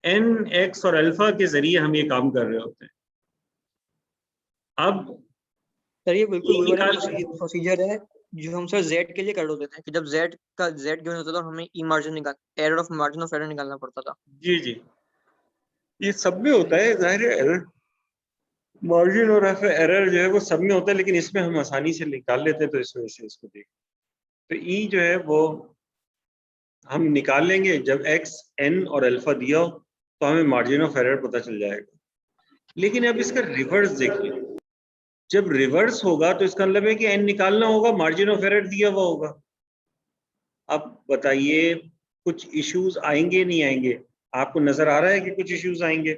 Speaker 1: एन, एक्स और अल्फा के जरिए हम ये काम कर रहे होते हैं। अब
Speaker 2: सर ये बिल्कुल
Speaker 1: ये
Speaker 2: वही वाला
Speaker 1: निकाल,
Speaker 2: प्रोसीजर है जो हम सर जेड के लिए कर होते थे कि जब जेड का जेड गिवन होता था हमें ई मार्जिन निकाल मार्जिन ऑफ एरर निकालना पड़ता था।
Speaker 1: जी जी, ये सब में होता है, जाहिर है एरर मार्जिन और एरर जो है वो सब में होता है, लेकिन इसमें हम आसानी से निकाल लेते हैं, तो इस वजह से इसको देख। तो ई जो है वो हम निकाल लेंगे जब एक्स, एन और अल्फा दिया हो, तो हमें मार्जिन ऑफ एरर पता चल जाएगा। लेकिन अब इसका रिवर्स देखिए, जब रिवर्स होगा तो इसका मतलब है कि एन निकालना होगा, मार्जिन ऑफ एरर दिया हुआ होगा। अब बताइए, कुछ इश्यूज आएंगे नहीं आएंगे? आपको नजर आ रहा है कि कुछ इश्यूज आएंगे?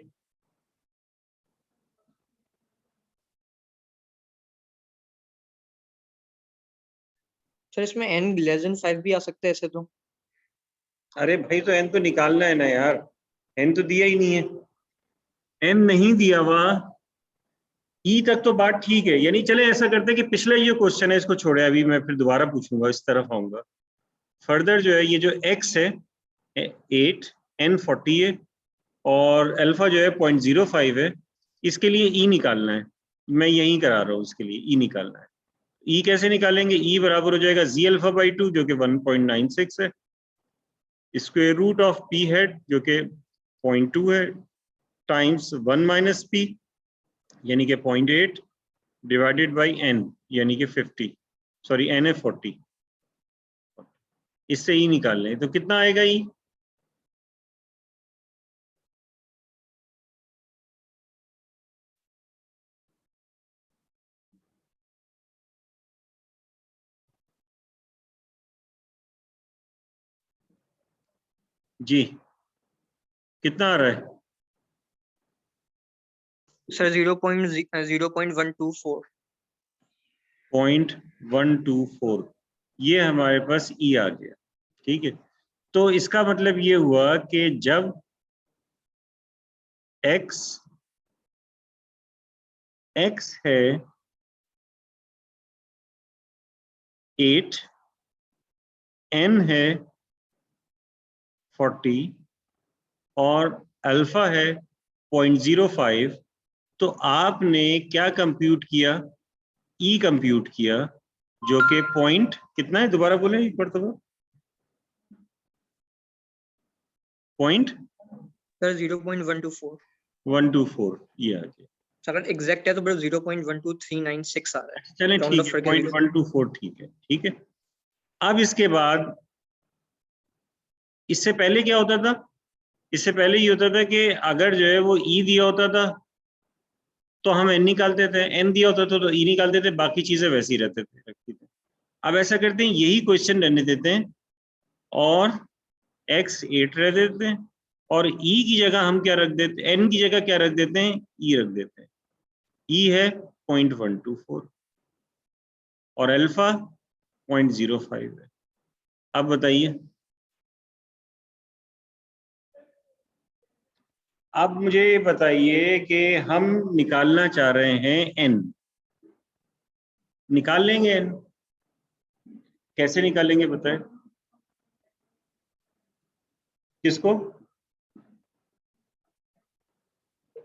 Speaker 2: सर इसमें एन लेस देन 5 भी आ सकता है ऐसे तो।
Speaker 1: अरे भाई, तो एन तो निकालना है ना यार, एन तो दिया ही नहीं है। एन नहीं दिया हुआ, ई तक तो बात ठीक है। यानी चले ऐसा करते हैं कि पिछला ये क्वेश्चन है इसको छोड़े, अभी मैं फिर दोबारा पूछूंगा, इस तरफ आऊंगा। फर्दर जो है ये जो एक्स है 8, एन 40 है और अल्फा जो है 0.05 है, इसके लिए ई निकालना है। मैं यही करा रहा हूँ, इसके लिए ई निकालना है। ई कैसे निकालेंगे? ई बराबर हो जाएगा जी अल्फा बाई 2 जो कि 1.96 है, square root of P hat जो कि 0.2 है, टाइम्स 1 माइनस पी यानी कि 0.8 डिवाइडेड बाई एन यानी कि 50, सॉरी एन है 40। इससे ई निकाल लें तो कितना आएगा ई? जी कितना आ रहा है?
Speaker 2: सर 0.124।
Speaker 1: 0.124, ये हमारे पास ई आ गया। ठीक है, तो इसका मतलब ये हुआ कि जब x है 8, n है 40 और अल्फा है 0.05, तो आपने क्या कंप्यूट किया? ई कंप्यूट किया, जो कि पॉइंट कितना है, दोबारा बोले एक बार तो।
Speaker 2: 0.124।
Speaker 1: 0.124 ये आ गया।
Speaker 2: सर अगर एग्जैक्ट है तो बड़ा 0.12396 आ रहा है।
Speaker 1: चलें
Speaker 2: Round
Speaker 1: ठीक
Speaker 2: off
Speaker 1: है,
Speaker 2: करके ले लो।
Speaker 1: 0.124 ठीक है, ठीक है। अब इसके बाद इससे पहले क्या होता था? इससे पहले ये होता था कि अगर जो है वो ई दिया होता था तो हम एन निकालते थे, एन दिया होता था तो ई निकालते थे, बाकी चीजें वैसी रखती थे। अब ऐसा करते हैं, यही क्वेश्चन रहने देते हैं और x 8 रह देते हैं और e की जगह हम क्या रख देते हैं, n की जगह क्या रख देते हैं, e रख देते हैं। e है 0.124 और अल्फा 0.05 है। अब बताइए, अब मुझे बताइए कि हम निकालना चाह रहे हैं n, निकाल लेंगे n, कैसे निकालेंगे बताएं किसको?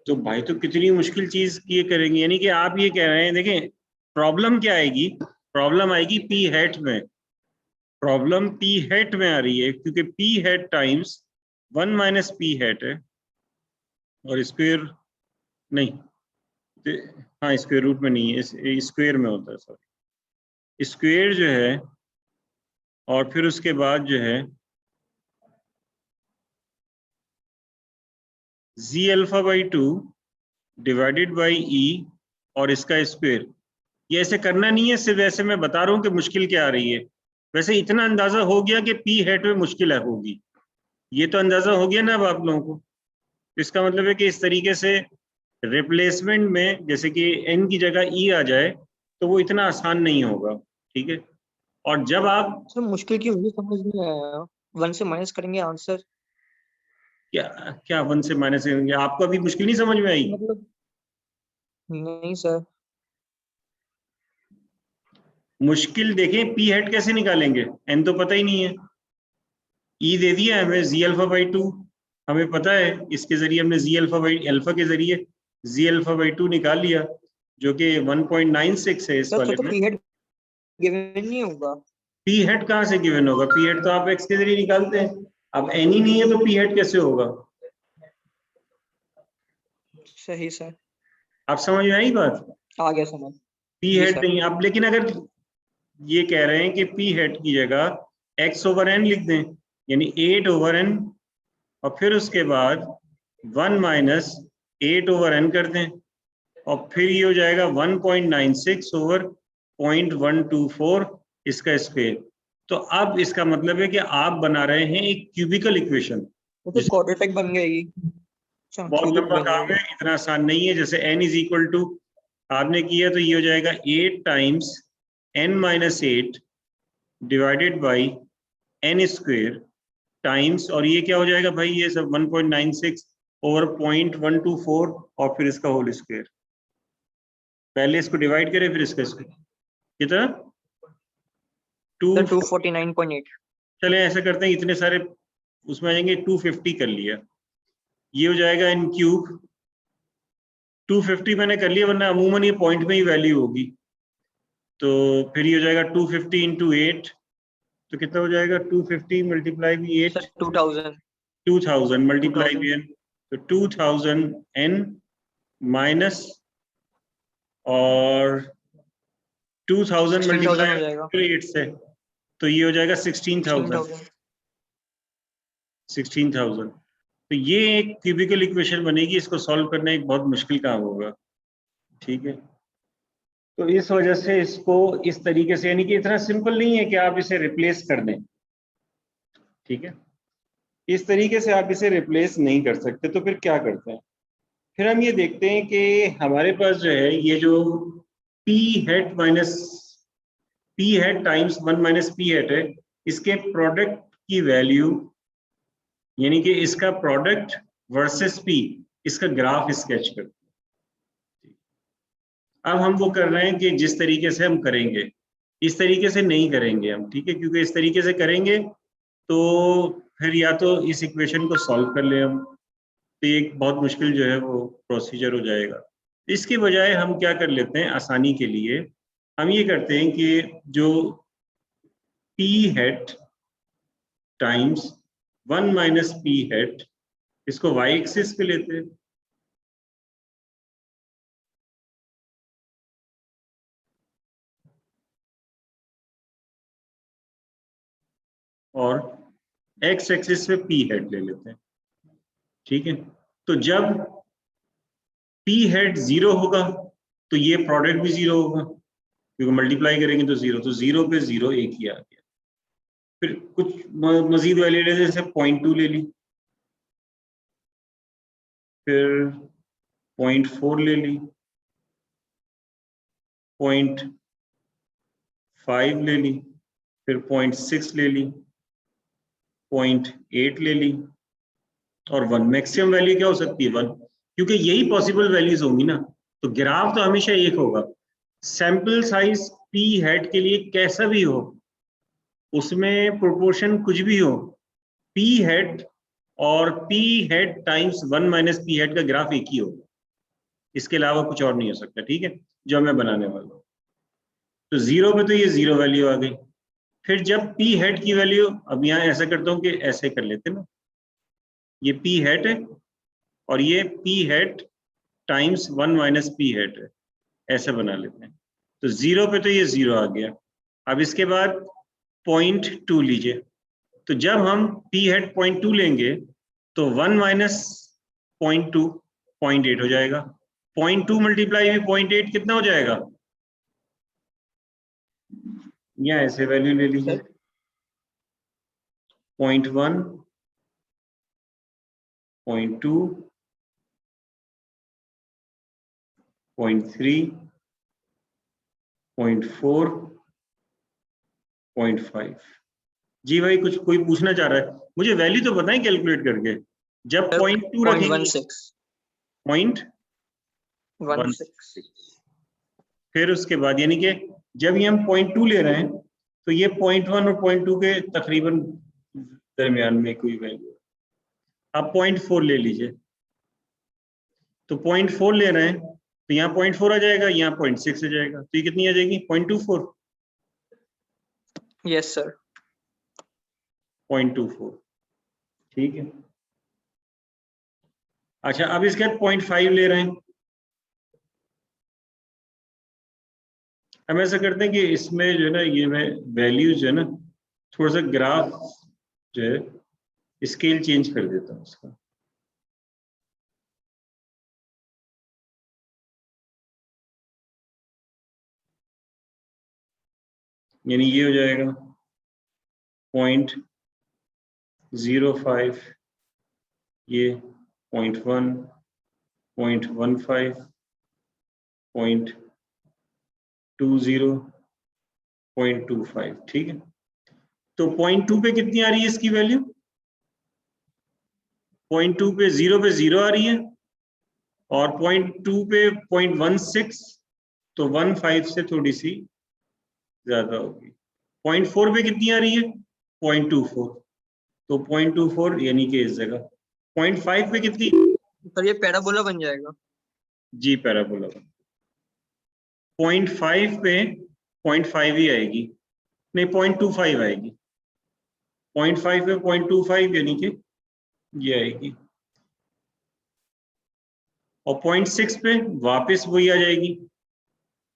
Speaker 1: तो भाई तो कितनी मुश्किल चीज ये करेंगे, यानी कि आप ये कह रहे हैं, देखें प्रॉब्लम क्या आएगी, प्रॉब्लम आएगी p हैट में, प्रॉब्लम p हैट में आ रही है क्योंकि p hat times 1 minus p hat है और स्क्वायर नहीं, हाँ स्क्वायर रूट में नहीं है, स्क्वायर में होता है, सॉरी स्क्वायर जो है और फिर उसके बाद जो है z alpha by 2 divided by e और इसका स्क्वायर। ये ऐसे करना नहीं है, सिर्फ ऐसे मैं बता रहा हूँ कि मुश्किल क्या आ रही है। वैसे इतना अंदाजा हो गया कि p हैट में मुश्किल है होगी, ये तो अंदाजा हो गया ना अब आप लोगों को। इसका मतलब है कि इस तरीके से रिप्लेसमेंट में जैसे कि n की जगह e आ जाए तो वो इतना आसान नहीं होगा। ठीक है, और जब आप
Speaker 2: सर मुश्किल की मुझे समझ नहीं आया। 1 से माइनस करेंगे आंसर।
Speaker 1: क्या क्या 1 से माइनस करेंगे, आपको अभी मुश्किल नहीं समझ में आई?
Speaker 2: मतलब नहीं सर।
Speaker 1: मुश्किल देखें, p हैट कैसे निकालेंगे, n तो पता ही नहीं है, e दे दिया है हमें z अल्फा बाई 2, हमें पता है, इसके जरिए हमने z अल्फा बाई अल्फा के जरिए z अल्फा बाई 2 निकाल लिया जो कि 1.96 है इस
Speaker 2: सर
Speaker 1: वाले
Speaker 2: तो
Speaker 1: में।
Speaker 2: पीरियड गिवन नहीं होगा।
Speaker 1: p हैट कहाँ से गिवन होगा, p हैट तो आप x के जरिए निकालते हैं, अब n ही नहीं है तो p हैट कैसे होगा?
Speaker 2: सही सर,
Speaker 1: आप समझ में आई बात?
Speaker 2: आ गया समझ।
Speaker 1: p
Speaker 2: जी
Speaker 1: हैट
Speaker 2: सर।
Speaker 1: नहीं, अब लेकिन अगर ये कह रहे हैं कि p हैट की जगह x ओवर n लिख दें, यानी 8 ओवर n और फिर उसके बाद 1 माइनस 8 ओवर n कर दें और फिर ये हो जाएगा 1.96 ओवर 0.124 इसका स्क्वायर। तो अब इसका मतलब है कि आप बना रहे हैं एक क्यूबिकल इक्वेशन,
Speaker 2: वो तो क्वाड्रेटिक टाइप बन जाएगी। अच्छा
Speaker 1: बहुत
Speaker 2: क्यूबिक
Speaker 1: लंबा
Speaker 2: बन
Speaker 1: काम
Speaker 2: जाएगी।
Speaker 1: है, इतना आसान नहीं है। जैसे n इज इक्वल टू आपने किया तो ये हो जाएगा 8 times n minus 8 divided by n square times, और ये क्या हो जाएगा भाई, ये सब 1.96 ओवर 0.124 और फिर इसका होल स्क्वायर। पहले इसको डिवाइड करें फिर इसका स्क्वायर, कितना 2।
Speaker 2: सर 249.8।
Speaker 1: चले ऐसा करते हैं, इतने सारे उसमें आ जाएंगे, 250 कर लिया, ये हो जाएगा n क्यूब। 250 मैंने कर लिया, वरना अमूमन ये पॉइंट में ही वैल्यू होगी, तो फिर ये हो जाएगा 250 इंटू 8, तो कितना हो जाएगा 250 multiply by 8,
Speaker 2: sir 2000
Speaker 1: 2000 multiply
Speaker 2: 2000
Speaker 1: by n, तो 2000 n माइनस और 2000
Speaker 2: 16,000 हो
Speaker 1: मल्टीप्लाई
Speaker 2: जाएगा।
Speaker 1: 8 से, तो ये हो जाएगा 16,000। 16,000, तो ये एक क्यूबिकल इक्वेशन बनेगी, इसको सॉल्व करना एक बहुत मुश्किल काम होगा। ठीक है, तो इस वजह से इसको इस तरीके से, यानी कि इतना सिंपल नहीं है कि आप इसे रिप्लेस कर दें। ठीक है, इस तरीके से आप इसे रिप्लेस नहीं कर सकते, तो फिर क्या करते हैं? फिर हम ये देखते हैं कि हमारे पास जो है ये जो P head minus P head times 1 minus P head है, इसके प्रोडक्ट की वैल्यू, यानी कि इसका प्रोडक्ट वर्सेस पी, इसका ग्राफ स्केच करते हैं। अब हम वो कर रहे हैं कि जिस तरीके से हम करेंगे, इस तरीके से नहीं करेंगे हम, ठीक है, क्योंकि इस तरीके से करेंगे तो फिर या तो इस इक्वेशन को सॉल्व कर ले हम, तो एक बहुत मुश्किल जो है वो प्रोसीजर हो जाएगा। इसके बजाय हम क्या कर लेते हैं, आसानी के लिए हम ये करते हैं कि जो P head times 1 minus P head, इसको y एक्सिस पे लेते हैं, और x एक्सिस पे p हेड ले लेते हैं, ठीक है। तो जब p हेड 0 होगा तो ये प्रोडक्ट भी 0 होगा, क्योंकि मल्टीप्लाई करेंगे तो 0, तो 0 पे 0 एक ही आ गया। फिर कुछ मजीद वैल्यू ले, जैसे 0.2 ले ली, फिर 0.4 ले ली, 0.5 ले ली, फिर 0.6 ले ली, 0.8 ले ली, और 1। मैक्सिमम वैल्यू क्या हो सकती है? 1, क्योंकि यही पॉसिबल वैल्यूज होंगी ना, तो ग्राफ तो हमेशा एक होगा। सैंपल साइज पी हेड के लिए कैसा भी हो, उसमें प्रोपोर्शन कुछ भी हो, पी हेड और P head times 1 minus P hat का ग्राफ एक ही होगा, इसके अलावा कुछ और नहीं हो सकता, ठीक है, जो मैं बनाने वाला हूँ। तो 0 पे तो ये 0 वैल्यू आ गई। फिर जब पी हेड की वैल्यू, अब यहाँ ऐसा करता हूँ कि ऐसे कर लेते ना, ये पी हेड है और ये P head times 1 minus P head है, ऐसे बना लेते हैं। तो 0 पे तो ये 0 आ गया। अब इसके बाद 0.2 लीजिए, तो जब हम पी हेड 0.2 लेंगे तो 1 माइनस 0.2 0.8 हो जाएगा। 0.2 मल्टीप्लाई में 0.8 कितना हो जाएगा? यहाँ ऐसे वैल्यू ले लीजिए, 0.1, 0.2, 0.3, 0.4, 0.5। जी भाई, कुछ कोई पूछना चाह रहा है? मुझे वैल्यू तो बताएं कैलकुलेट करके। जब 0.2 रखेंगे 0.16, फिर उसके बाद यानी कि जब ये हम 0.2 ले रहे हैं तो ये 0.1 और 0.2 के तकरीबन दरमियान में कोई वैल्यू। आप 0.4 ले लीजिए, तो 0.4 ले रहे हैं तो यहाँ 0.4 आ जाएगा, यहाँ 0.6 आ जाएगा, तो ये कितनी आ जाएगी? 0.24।
Speaker 2: यस सर,
Speaker 1: 0.24, ठीक है। अच्छा, अब इसके बाद 0.5 ले रहे हैं। हम ऐसा करते हैं कि इसमें जो है ना, ये मैं वैल्यूज जो है ना, थोड़ा सा ग्राफ जो है स्केल चेंज कर देता हूँ इसका। यानी ये हो जाएगा 0.05, ये 0.1, 0.15, 0.20, 0.25, ठीक है। तो 0.2 पे कितनी आ रही है इसकी वैल्यू? 0.2 पे 0 पे 0 आ रही है, और 0.2 पे 0.16, तो 1.5 से थोड़ी सी ज्यादा होगी। 0.4 पे कितनी आ रही है? 0.24, तो 0.24 यानी कि इस जगह। 0.5 पे कितनी?
Speaker 2: सर ये पैराबोला बन जाएगा।
Speaker 1: जी, पैराबोला। 0.5 पे 0.5 ही आएगी, नहीं 0.25 आएगी। 0.5 पे 0.25 यानी कि ये आएगी, और 0.6 पे वापस वही आ जाएगी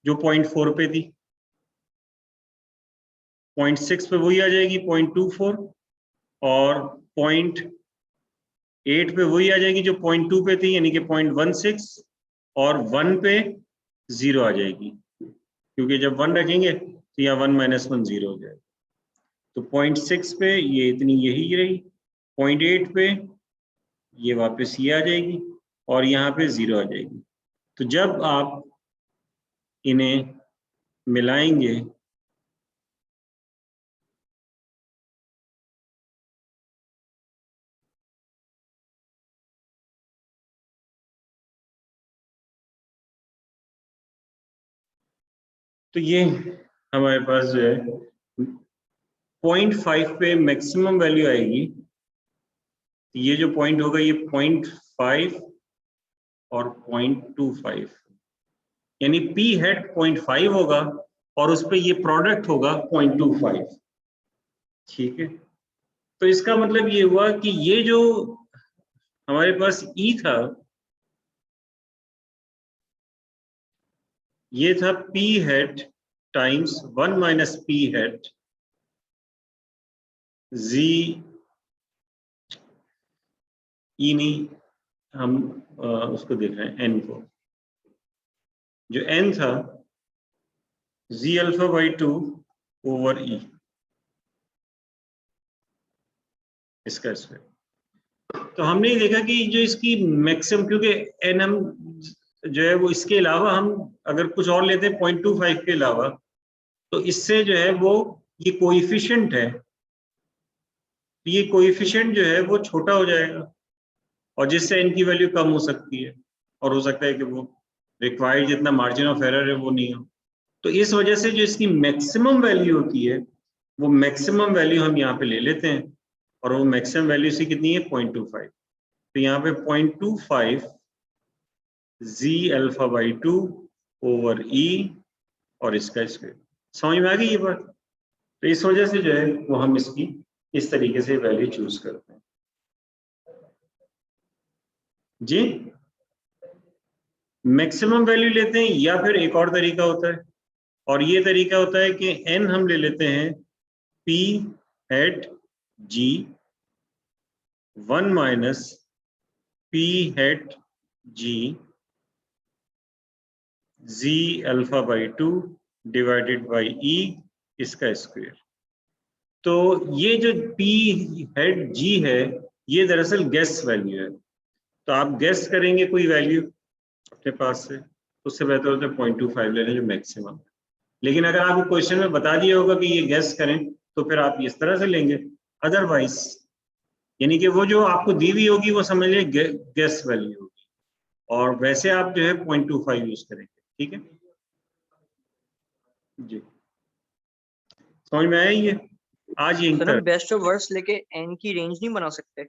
Speaker 1: जो 0.4 पे थी। 0.6 पे वही आ जाएगी 0.24, और 0.8 पे वही आ जाएगी जो 0.2 पे थी, यानी कि 0.16, और 1 पे 0 आ जाएगी, क्योंकि जब 1 रखेंगे तो यहाँ 1 - 1 0 हो जाएगा। तो 0.6 पे ये इतनी यही रही, 0.8 पे ये वापस ये आ जाएगी और यहाँ पे 0 आ जाएगी। तो जब आप इन्हें मिलाएंगे तो ये हमारे पास जो है 0.5 पे मैक्सिमम वैल्यू आएगी। ये जो पॉइंट होगा ये 0.5 और 0.25, यानी P हेड 0.5 होगा और उस पे ये प्रोडक्ट होगा 0.25। ठीक है, तो इसका मतलब ये हुआ कि ये जो हमारे पास E था, ये था P hat times 1 minus P head Z E नहीं, हम उसको देख रहे हैं N को। जो N था Z alpha by 2 over E, इसका स्क्वायर। तो हमने ये देखा कि जो इसकी मैक्सिमम, क्योंकि N हम जो है वो इसके अलावा हम अगर कुछ और लेते हैं 0.25 के अलावा, तो इससे जो है वो ये कोएफिशिएंट है, ये कोएफिशिएंट जो है वो छोटा हो जाएगा और जिससे N की वैल्यू कम हो सकती है और हो सकता है कि वो रिक्वायर्ड जितना मार्जिन ऑफ एरर है वो नहीं हो। तो इस वजह से जो इसकी मैक्सिमम वैल्यू होती है वो मैक्सिमम वैल्यू हम यहाँ पे ले लेते हैं और वो मैक्सिमम वैल्यू इसकी कितनी है 0.25। तो यहाँ पे 0.25 Z alpha by 2 over E और इसका स्क्वायर। समझ में आ गई ये बात? तो इस वजह से जो है वो हम इसकी इस तरीके से वैल्यू चूज करते हैं। जी, मैक्सिमम वैल्यू लेते हैं या फिर एक और तरीका होता है, और ये तरीका होता है कि N हम ले लेते हैं P head G 1 minus P head G Z alpha by 2 divided by E इसका स्क्वायर। तो ये जो P हेड G है ये दरअसल गेस वैल्यू है। तो आप गेस करेंगे कोई वैल्यू अपने पास से, उससे बेहतर होता है 0.25 लेना जो मैक्सिमम है। लेकिन अगर आपको क्वेश्चन में बता दिया होगा कि ये गेस करें तो फिर आप इस तरह से लेंगे, अदरवाइज यानी कि वो जो आपको दी हुई होगी वो समझ लीजिए गेस वैल्यू होगी और वैसे आप जो है 0.25 यूज करेंगे। ठीक है जी, समझ में आया ये? आज यहीं
Speaker 2: सर हम
Speaker 1: तक।
Speaker 2: बेस्ट ऑफ वर्स्ट लेके N की रेंज नहीं बना सकते?